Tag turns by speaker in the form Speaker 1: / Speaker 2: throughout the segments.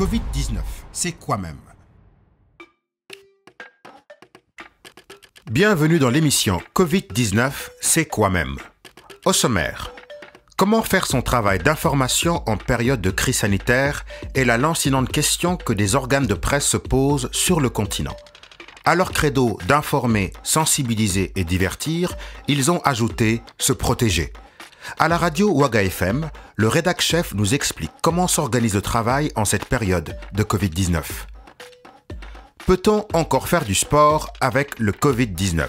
Speaker 1: Covid-19, c'est quoi même? Bienvenue dans l'émission Covid-19, c'est quoi même? Au sommaire, comment faire son travail d'information en période de crise sanitaire est la lancinante question que des organes de presse se posent sur le continent. À leur credo d'informer, sensibiliser et divertir, ils ont ajouté « se protéger ». À la radio Waga FM, le rédac-chef nous explique comment s'organise le travail en cette période de Covid-19. Peut-on encore faire du sport avec le Covid-19?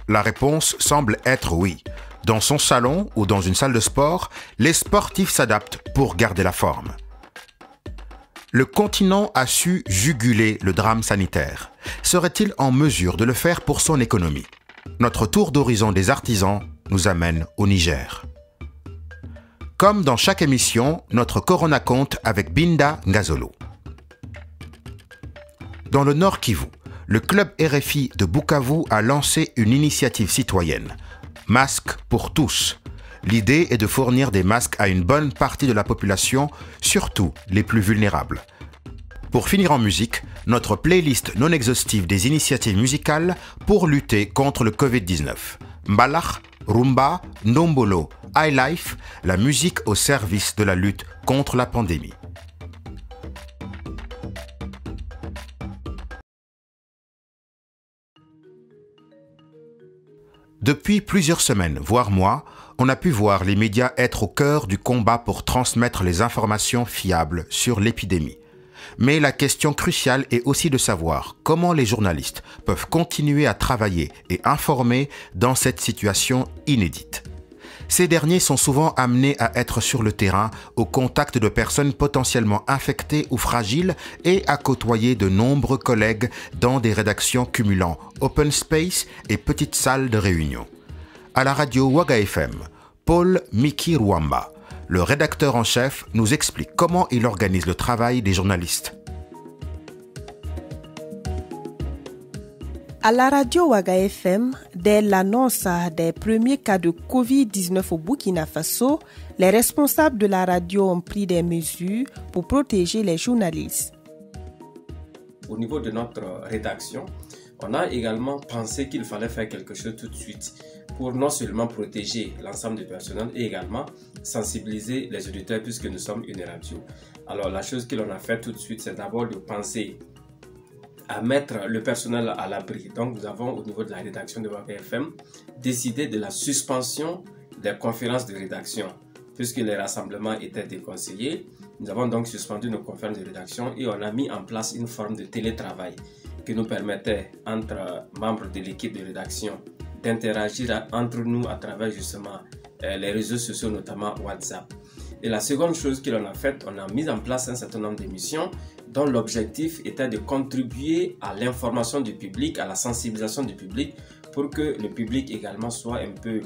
Speaker 1: La réponse semble être oui. Dans son salon ou dans une salle de sport, les sportifs s'adaptent pour garder la forme. Le continent a su juguler le drame sanitaire. Serait-il en mesure de le faire pour son économie? Notre tour d'horizon des artisans nous amène au Niger. Comme dans chaque émission, notre Corona compte avec Binda Ngazolo. Dans le Nord Kivu, le club RFI de Bukavu a lancé une initiative citoyenne, Masques pour tous. L'idée est de fournir des masques à une bonne partie de la population, surtout les plus vulnérables. Pour finir en musique, notre playlist non exhaustive des initiatives musicales pour lutter contre le Covid-19. Mbalach, Rumba, Ndombolo, Highlife, la musique au service de la lutte contre la pandémie. Depuis plusieurs semaines, voire mois, on a pu voir les médias être au cœur du combat pour transmettre les informations fiables sur l'épidémie. Mais la question cruciale est aussi de savoir comment les journalistes peuvent continuer à travailler et informer dans cette situation inédite. Ces derniers sont souvent amenés à être sur le terrain, au contact de personnes potentiellement infectées ou fragiles et à côtoyer de nombreux collègues dans des rédactions cumulant open space et petites salles de réunion. À la radio Waga FM, Paul Miki Ruamba, le rédacteur en chef, nous explique comment il organise le travail des journalistes.
Speaker 2: À la radio Waga FM, dès l'annonce des premiers cas de Covid-19 au Burkina Faso, les responsables de la radio ont pris des mesures pour protéger les journalistes.
Speaker 3: Au niveau de notre rédaction, on a également pensé qu'il fallait faire quelque chose tout de suite pour non seulement protéger l'ensemble du personnel et également sensibiliser les auditeurs puisque nous sommes une radio. Alors la chose que l'on a fait tout de suite, c'est d'abord de penser à mettre le personnel à l'abri. Donc nous avons au niveau de la rédaction de Waga FM décidé de la suspension des conférences de rédaction puisque les rassemblements étaient déconseillés. Nous avons donc suspendu nos conférences de rédaction et on a mis en place une forme de télétravail qui nous permettait entre membres de l'équipe de rédaction d'interagir entre nous à travers justement les réseaux sociaux, notamment WhatsApp. Et la seconde chose que l'on a faite, on a mis en place un certain nombre d'émissions dont l'objectif était de contribuer à l'information du public, à la sensibilisation du public pour que le public également soit un peu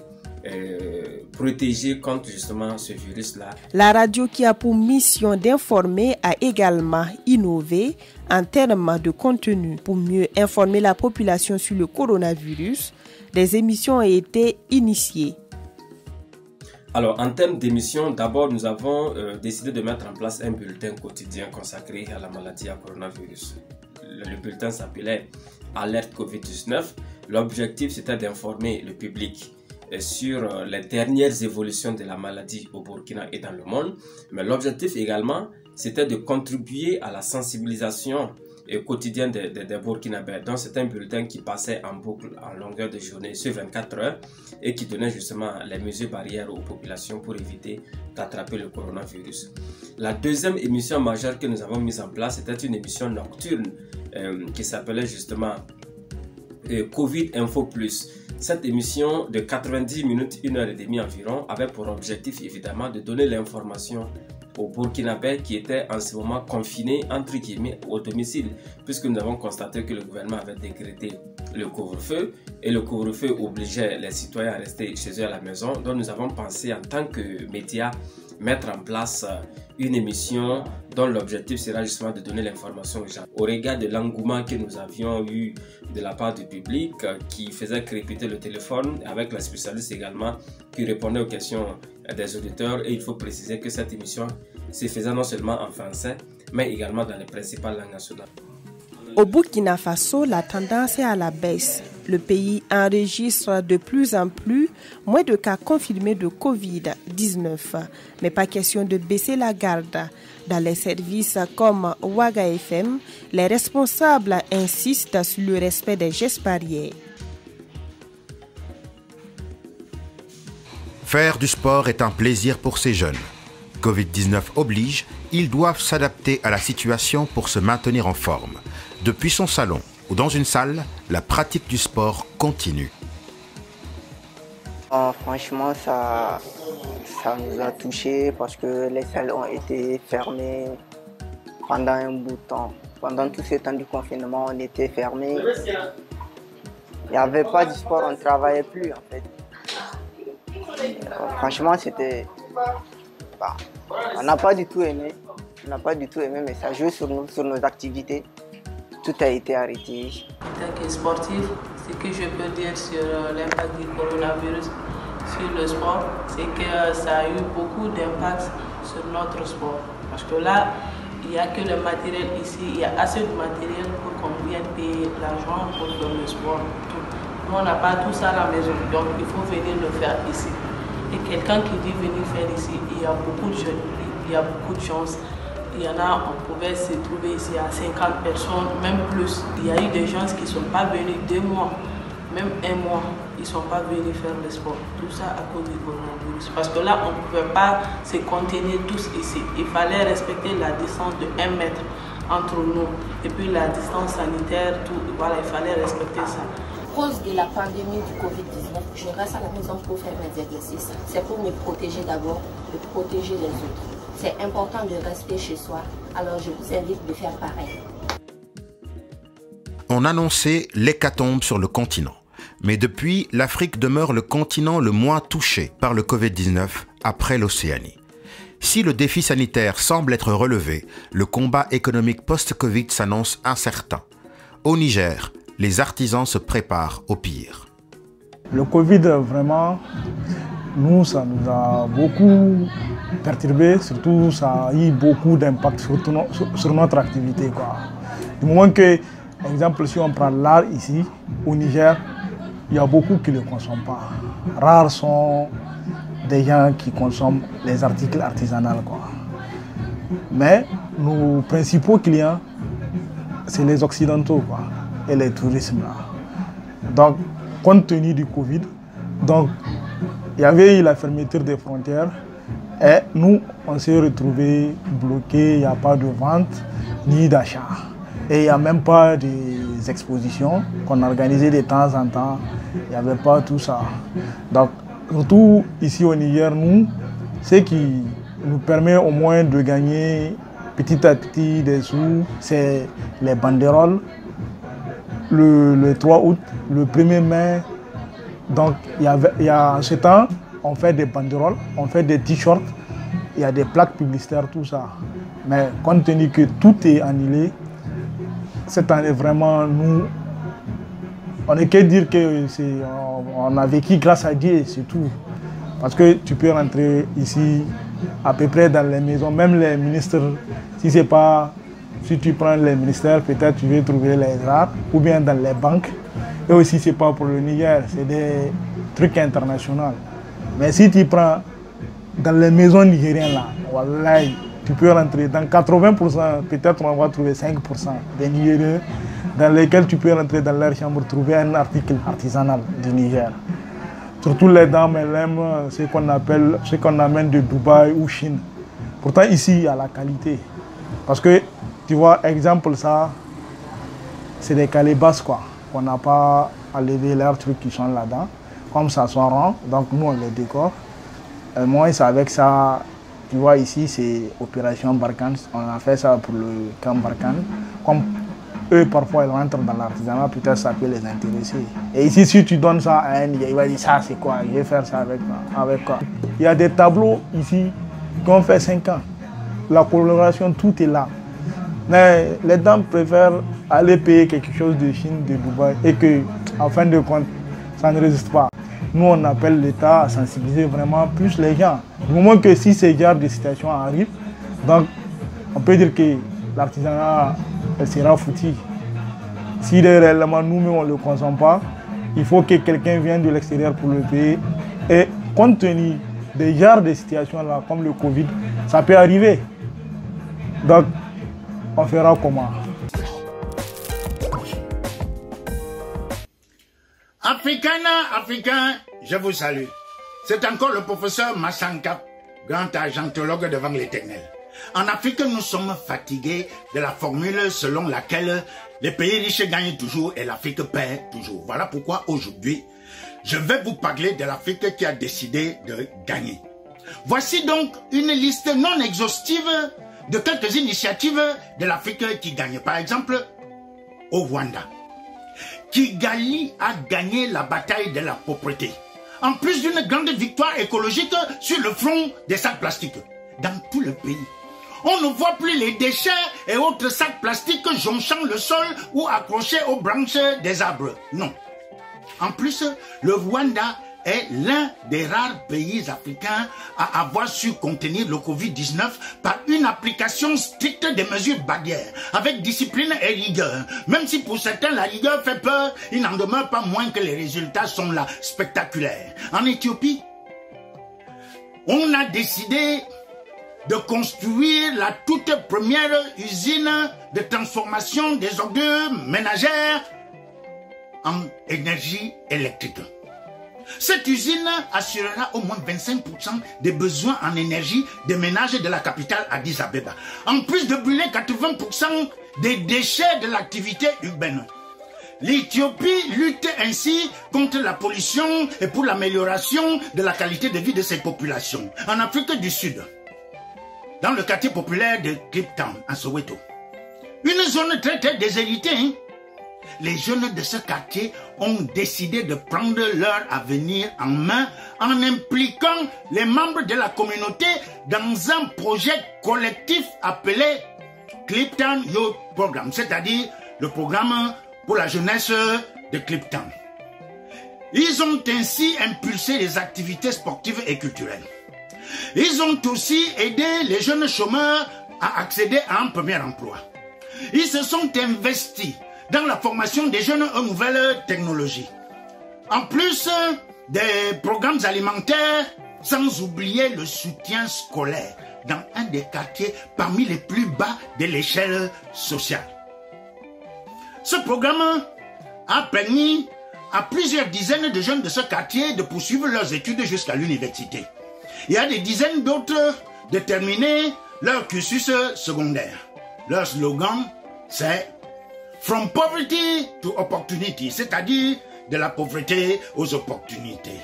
Speaker 3: protégé contre justement ce virus-là.
Speaker 2: La radio qui a pour mission d'informer a également innové en termes de contenu. Pour mieux informer la population sur le coronavirus, des émissions ont été initiées.
Speaker 3: Alors, en termes d'émissions, d'abord, nous avons décidé de mettre en place un bulletin quotidien consacré à la maladie à coronavirus. Le bulletin s'appelait Alerte Covid-19. L'objectif, c'était d'informer le public sur les dernières évolutions de la maladie au Burkina et dans le monde. Mais l'objectif également, c'était de contribuer à la sensibilisation quotidienne des Burkinabés. Donc c'est un bulletin qui passait en boucle en longueur de journée sur 24 heures et qui donnait justement les mesures barrières aux populations pour éviter d'attraper le coronavirus. La deuxième émission majeure que nous avons mise en place, c'était une émission nocturne qui s'appelait justement Covid Info Plus. Cette émission de 90 minutes, 1h30 environ, avait pour objectif évidemment de donner l'information aux Burkinabés qui étaient en ce moment confinés entre guillemets au domicile, puisque nous avons constaté que le gouvernement avait décrété le couvre-feu et le couvre-feu obligeait les citoyens à rester chez eux à la maison. Donc nous avons pensé en tant que médias mettre en place une émission dont l'objectif sera justement de donner l'information aux gens. Au regard de l'engouement que nous avions eu de la part du public qui faisait crépiter le téléphone avec la spécialiste également qui répondait aux questions des auditeurs, et il faut préciser que cette émission se faisait non seulement en français mais également dans les principales langues nationales.
Speaker 2: Au Burkina Faso, la tendance est à la baisse. Le pays enregistre de plus en plus moins de cas confirmés de Covid-19. Mais pas question de baisser la garde. Dans les services comme Ouaga FM, les responsables insistent sur le respect des gestes barrières.
Speaker 1: Faire du sport est un plaisir pour ces jeunes. Covid-19 oblige, ils doivent s'adapter à la situation pour se maintenir en forme. Depuis son salon ou dans une salle, la pratique du sport continue.
Speaker 4: Franchement, ça nous a touchés parce que les salles ont été fermées pendant un bout de temps. Pendant tout ce temps du confinement, on était fermés. Il n'y avait pas de sport, on ne travaillait plus en fait. Franchement, c'était... on n'a pas du tout aimé. On n'a pas du tout aimé, mais ça joue sur nos activités. Tout a été arrêté.
Speaker 5: En tant que sportif, ce que je peux dire sur l'impact du coronavirus sur le sport, c'est que ça a eu beaucoup d'impact sur notre sport. Parce que là, il n'y a que le matériel ici, il y a assez de matériel pour qu'on vienne payer l'argent pour faire le sport. Nous, on n'a pas tout ça à la maison, donc il faut venir le faire ici. Et quelqu'un qui dit venir faire ici, il y a beaucoup de jeunes, il y a beaucoup de chances. Il y en a, on pouvait se trouver ici à 50 personnes, même plus. Il y a eu des gens qui ne sont pas venus 2 mois, même 1 mois, ils ne sont pas venus faire le sport. Tout ça à cause du coronavirus. Parce que là, on ne pouvait pas se contenir tous ici. Il fallait respecter la distance de 1 mètre entre nous. Et puis la distance sanitaire, tout, voilà, il fallait respecter ça.
Speaker 6: À cause de la pandémie du Covid-19, je reste à la maison pour faire mes exercices. C'est pour me protéger d'abord, de protéger les autres. C'est important de rester chez soi, alors je vous invite de faire pareil.
Speaker 1: On annonçait l'hécatombe sur le continent. Mais depuis, l'Afrique demeure le continent le moins touché par le Covid-19 après l'Océanie. Si le défi sanitaire semble être relevé, le combat économique post-Covid s'annonce incertain. Au Niger, les artisans se préparent au pire.
Speaker 7: Le Covid, vraiment, nous, ça nous a beaucoup perturbé, surtout ça a eu beaucoup d'impact sur notre activité, quoi. Du moment que, par exemple, si on prend l'art ici, au Niger, il y a beaucoup qui ne le consomment pas. Rares sont des gens qui consomment les articles artisanaux, quoi. Mais nos principaux clients, c'est les Occidentaux, quoi, et les touristes, là. Donc, compte tenu du Covid, donc, il y avait eu la fermeture des frontières et nous, on s'est retrouvés bloqués, il n'y a pas de vente ni d'achat. Et il n'y a même pas des expositions qu'on organisait de temps en temps, il n'y avait pas tout ça. Donc, surtout ici au Niger, nous, ce qui nous permet au moins de gagner petit à petit des sous, c'est les banderoles. Le 3 août, le 1er mai, donc il y a en ce temps, on fait des banderoles, on fait des t-shirts, il y a des plaques publicitaires, tout ça. Mais compte tenu que tout est annulé, cette année vraiment, nous, on ne peut que dire qu'on a vécu grâce à Dieu, c'est tout. Parce que tu peux rentrer ici à peu près dans les maisons, même les ministres, si tu prends les ministères, peut-être tu veux trouver les arts, ou bien dans les banques. Et aussi, ce n'est pas pour le Niger, c'est des trucs internationaux. Mais si tu prends dans les maisons nigériennes, là, voilà, tu peux rentrer dans 80%, peut-être on va trouver 5% des Nigériens dans lesquels tu peux rentrer dans leur chambre, trouver un article artisanal du Niger. Surtout les dames, elles aiment ce qu'on amène de Dubaï ou Chine. Pourtant, ici, il y a la qualité. Parce que, tu vois, exemple, ça, c'est des calebasses, quoi. On n'a pas à lever leurs trucs qui sont là-dedans. Comme ça sont rond, donc nous, on les décore. Moi, c'est avec ça, tu vois, ici, c'est Opération Barkhane. On a fait ça pour le camp Barkhane. Comme eux, parfois, ils rentrent dans l'artisanat, peut-être ça peut les intéresser. Et ici, si tu donnes ça à un, il va dire, ça, c'est quoi? Je vais faire ça avec quoi? Il y a des tableaux ici qui ont fait 5 ans. La coloration, tout est là. Mais les dames préfèrent aller payer quelque chose de Chine, de Dubaï, et que, en fin de compte, ça ne résiste pas. Nous, on appelle l'État à sensibiliser vraiment plus les gens. Du moment que si ces genres de situations arrivent, donc on peut dire que l'artisanat sera foutu. Si réellement nous-mêmes on ne le consomme pas, il faut que quelqu'un vienne de l'extérieur pour le payer. Et compte tenu des genres de situations là, comme le Covid, ça peut arriver. Donc, on fera comment?
Speaker 8: Africains, je vous salue. C'est encore le professeur Massankap, grand argentologue devant l'Éternel. En Afrique, nous sommes fatigués de la formule selon laquelle les pays riches gagnent toujours et l'Afrique perd toujours. Voilà pourquoi aujourd'hui, je vais vous parler de l'Afrique qui a décidé de gagner. Voici donc une liste non exhaustive de quelques initiatives de l'Afrique qui gagne. Par exemple, au Rwanda, Kigali a gagné la bataille de la pauvreté. En plus d'une grande victoire écologique sur le front des sacs plastiques. Dans tout le pays, on ne voit plus les déchets et autres sacs plastiques jonchant le sol ou accrochés aux branches des arbres. Non. En plus, le Rwanda est l'un des rares pays africains à avoir su contenir le Covid-19 par une application stricte des mesures barrières, avec discipline et rigueur. Même si pour certains la rigueur fait peur, il n'en demeure pas moins que les résultats sont là, spectaculaires. En Éthiopie, on a décidé de construire la toute première usine de transformation des ordures ménagères en énergie électrique. Cette usine assurera au moins 25% des besoins en énergie des ménages de la capitale Addis Abeba, en plus de brûler 80% des déchets de l'activité urbaine. L'Éthiopie lutte ainsi contre la pollution et pour l'amélioration de la qualité de vie de ses populations. En Afrique du Sud, dans le quartier populaire de Cape Town, à Soweto, une zone très déshéritée, hein? Les jeunes de ce quartier ont décidé de prendre leur avenir en main en impliquant les membres de la communauté dans un projet collectif appelé Cape Town Youth Program, c'est-à-dire le programme pour la jeunesse de Cape Town. Ils ont ainsi impulsé les activités sportives et culturelles. Ils ont aussi aidé les jeunes chômeurs à accéder à un premier emploi. Ils se sont investis dans la formation des jeunes aux nouvelles technologies. En plus des programmes alimentaires, sans oublier le soutien scolaire dans un des quartiers parmi les plus bas de l'échelle sociale. Ce programme a permis à plusieurs dizaines de jeunes de ce quartier de poursuivre leurs études jusqu'à l'université. Il y a des dizaines d'autres de terminer leur cursus secondaire. Leur slogan, c'est « From poverty to opportunity », c'est-à-dire de la pauvreté aux opportunités.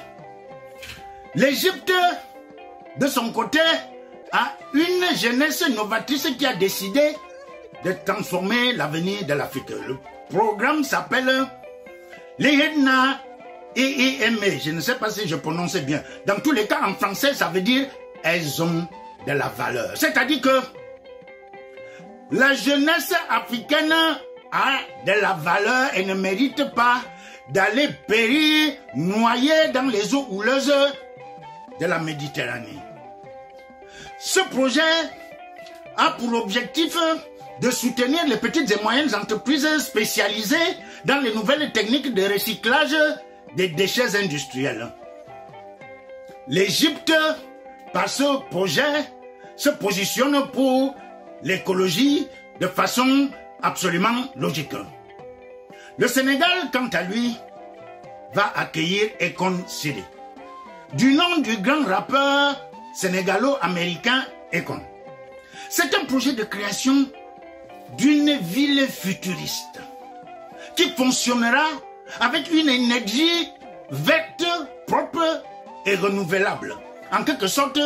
Speaker 8: L'Égypte, de son côté, a une jeunesse novatrice qui a décidé de transformer l'avenir de l'Afrique. Le programme s'appelle l'EHEDNA EEME. Je ne sais pas si je prononce bien. Dans tous les cas, en français, ça veut dire « elles ont de la valeur ». C'est-à-dire que la jeunesse africaine a de la valeur et ne mérite pas d'aller périr, noyée dans les eaux houleuses de la Méditerranée. Ce projet a pour objectif de soutenir les petites et moyennes entreprises spécialisées dans les nouvelles techniques de recyclage des déchets industriels. L'Égypte, par ce projet, se positionne pour l'écologie de façon absolument logique. Le Sénégal, quant à lui, va accueillir Akon Sidi, du nom du grand rappeur sénégalo-américain Akon. C'est un projet de création d'une ville futuriste qui fonctionnera avec une énergie verte, propre et renouvelable. En quelque sorte,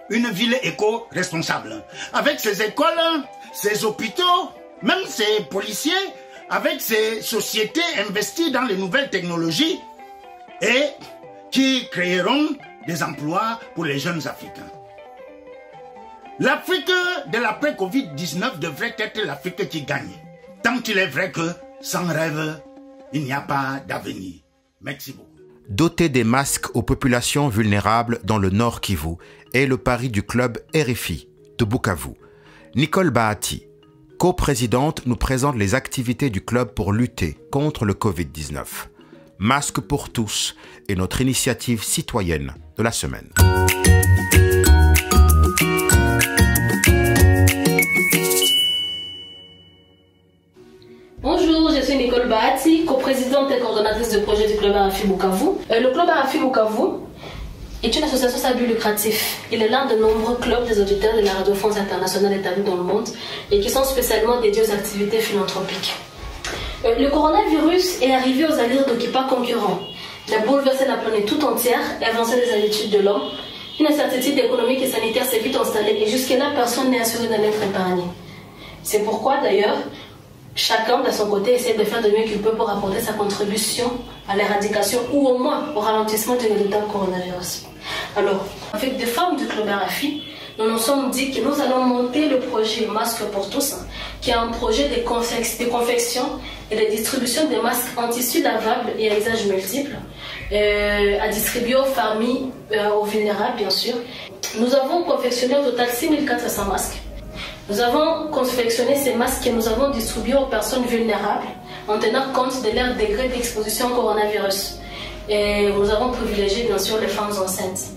Speaker 8: une ville éco-responsable. Avec ses écoles, ses hôpitaux, même ses policiers, avec ses sociétés investies dans les nouvelles technologies et qui créeront des emplois pour les jeunes Africains. L'Afrique de l'après-Covid-19 devrait être l'Afrique qui gagne. Tant il est vrai que sans rêve, il n'y a pas d'avenir. Merci beaucoup.
Speaker 1: Doter des masques aux populations vulnérables dans le Nord Kivu est le pari du club RFI de Bukavu. Nicole Bahati, coprésidente, nous présente les activités du club pour lutter contre le Covid-19. Masque pour tous est notre initiative citoyenne de la semaine.
Speaker 9: Bonjour, je suis Nicole Bahati, coprésidente et coordonnatrice de projet du club Arafi Bukavu. Le club Arafi Bukavu est une association sans but lucratif. Il est l'un de nombreux clubs des auditeurs de la Radio France internationale établis dans le monde et qui sont spécialement dédiés aux activités philanthropiques. Le coronavirus est arrivé aux allures d'occupants concurrents. Il a bouleversé la planète tout entière et avancé les habitudes de l'homme. Une incertitude économique et sanitaire s'est vite installée et jusque-là, personne n'est assuré d'en être épargné. C'est pourquoi d'ailleurs, chacun de son côté essaie de faire de mieux qu'il peut pour apporter sa contribution à l'éradication ou au moins au ralentissement du redoutable coronavirus. Alors, avec des femmes du club Arafi, nous nous sommes dit que nous allons monter le projet Masque pour tous, qui est un projet de confection et de distribution de masques en tissu lavable et à usage multiple, à distribuer aux familles, aux vulnérables bien sûr. Nous avons confectionné au total 6400 masques. Nous avons confectionné ces masques que nous avons distribués aux personnes vulnérables en tenant compte de leur degré d'exposition au coronavirus. Et nous avons privilégié bien sûr les femmes enceintes.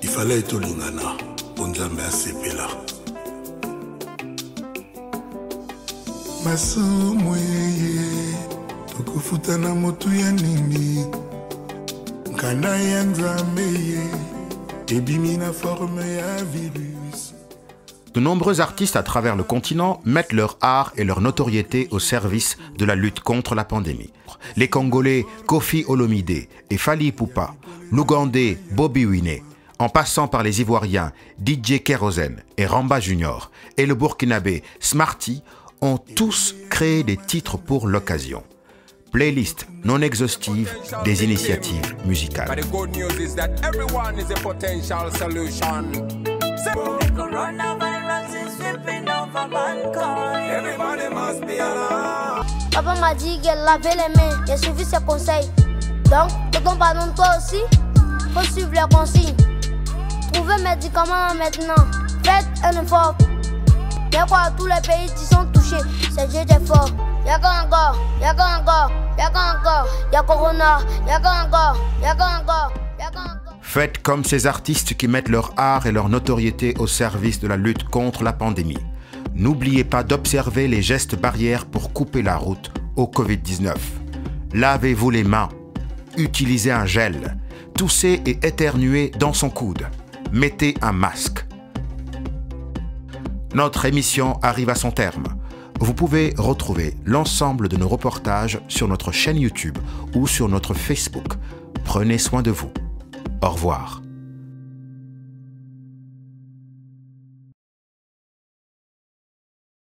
Speaker 10: Il fallait être lingana, Bonzambe a sepela. Masumweye, tokufutana motu ya nini, nkana ya nzameye, ebimina forme ya virus.
Speaker 1: De nombreux artistes à travers le continent mettent leur art et leur notoriété au service de la lutte contre la pandémie. Les Congolais Koffi Olomide et Fally Ipupa, l'Ougandais Bobby Wine, en passant par les Ivoiriens DJ Kérosène et Ramba Junior et le Burkinabé Smarty, ont tous créé des titres pour l'occasion. Playlist non exhaustive des initiatives musicales.
Speaker 11: Papa m'a dit qu'elle lavait les mains, j'ai suivi ses conseils. Donc, tonton pardon, toi aussi, faut suivre les consignes. Trouvez médicaments maintenant, faites un effort. Y'a quoi, tous les pays qui sont touchés, c'est Dieu des forts. Y'a encore, y'a encore, y'a encore, y'a corona, y'a encore, y'a encore, y'a encore.
Speaker 1: Faites comme ces artistes qui mettent leur art et leur notoriété au service de la lutte contre la pandémie. N'oubliez pas d'observer les gestes barrières pour couper la route au Covid-19. Lavez-vous les mains, utilisez un gel, toussez et éternuez dans son coude. Mettez un masque. Notre émission arrive à son terme. Vous pouvez retrouver l'ensemble de nos reportages sur notre chaîne YouTube ou sur notre Facebook. Prenez soin de vous. Au revoir.